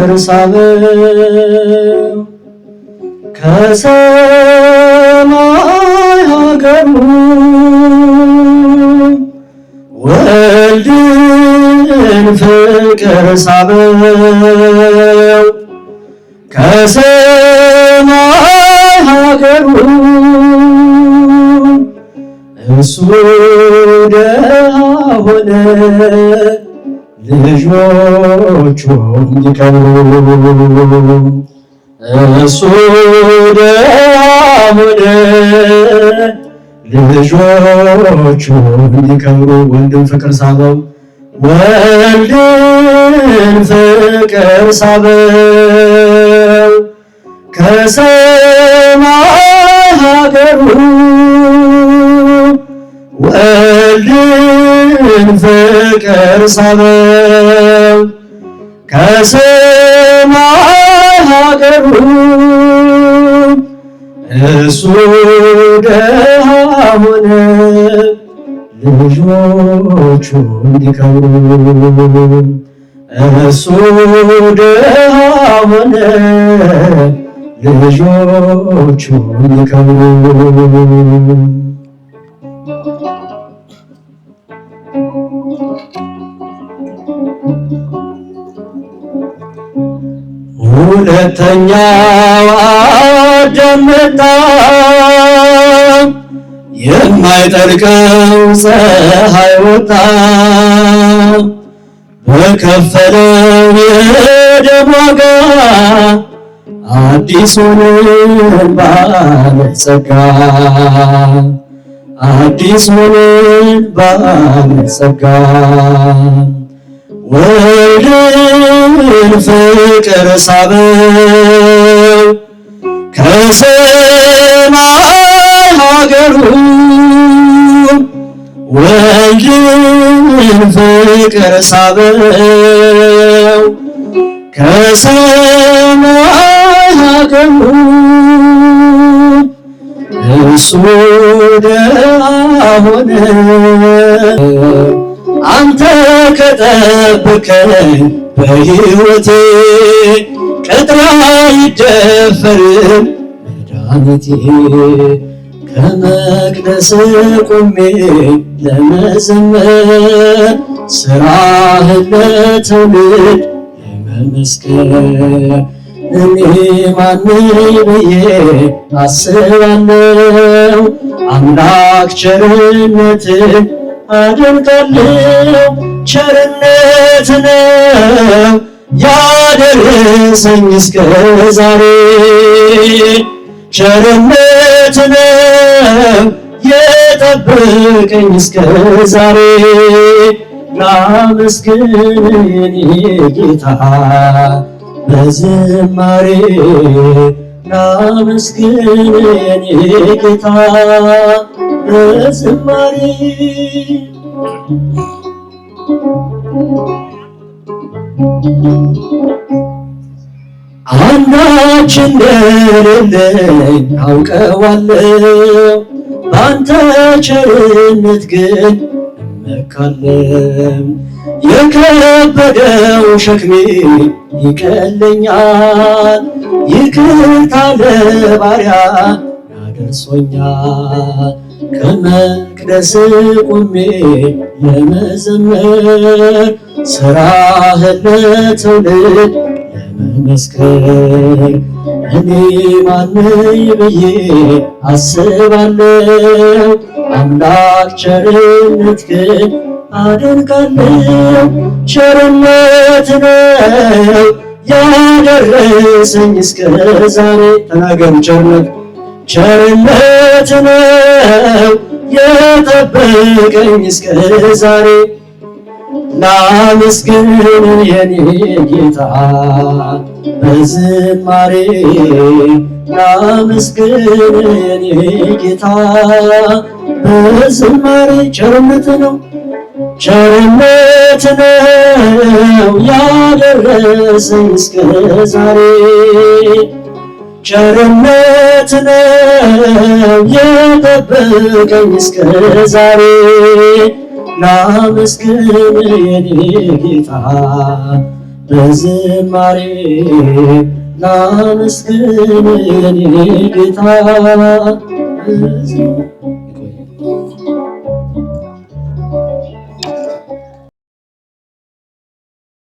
ፍቅር ሳበው ከሰማይ ሀገሩ ወልድን ፍቅር ሳበው ከሰማይ ሀገሩ እሱ ደሃ ሆነ ልጆቹ እንዲከብሩ እሱ ደሃ ሆነ ልጆቹ እንዲከብሩ ወልድን ፍቅር ሳበው ወልድን ፍቅር ሳበው ከሰማይ ሀገሩ ወልድን ፍቅር ሳበው ከሰማይ ሀገሩ እሱ ደሃ ሆነ ልጆቹ እንዲከብሩ እሱ ደሃ ሆነ ልጆቹ እንዲከብሩ ሁለተኛው አዳም መጣ የማይጠልቀው ፀሐይ ወጣ በከፈለው የደም ዋጋ አዲስ ሆነን ባለጸጋ አዲስ ሆነን ባለጸጋ ወልድን ፍቅር ሳበው ከሰማይ ሀገሩ ወልድን ፍቅር ሳበው ከሰማይ ሀገሩ እሱ ደሃ ሆነ አንተ ከጠበከኝ በሕይወቴ ቅጥር አይደፈርም መድኃኒቴ ከመቅደስ ቆሜ ለመዘመር ሥራህን ለትውልድ ለመመስከር እኔ ማነኝ ብዬ አስባለሁ አምላክ ቸርነትን አደንቃለሁ ቸርነት ነው ያደረሰኝ እስከ ዛሬ ቸርነት ነው የጠበቀኝ እስከ ዛሬ ላመስግን የኔ ጌታ በዝማሬ ላመስግን የኔ ጌታ በዝማሬ አንዳች እንደሌለኝ አውቀዋለሁ በአንተ ቸርነት ግን እመካለሁ የከበደው ሸክሜ ይቀለኛል ይቅርታ ለባሪያ ያደርሶኛል ከመቅደስ ቆሜ ለመዘመር ሥራህን ለትውልድ ለመመስከር እኔ ማነኝ ብዬ አስባለሁ አምላክ ቸርነት ግን አደንቃለሁ ቸርነት ነው ያደረሰኝ እስከ ዛሬ ተናገሩ ቸርነት ነው የጠበቀኝ እስከ ዛሬ ላመስግን የኔ ጌታ በዝማሬ ላመስግን የኔ ጌታ በዝማሬ ቸርነት ነው ያደረሰኝ እስከ ዛሬ ቸርነት ነው የጠበቀኝ እስከ ዛሬ ላመስግን የኔ ጌታ በዝማሬ ላመስግን የኔ ጌታ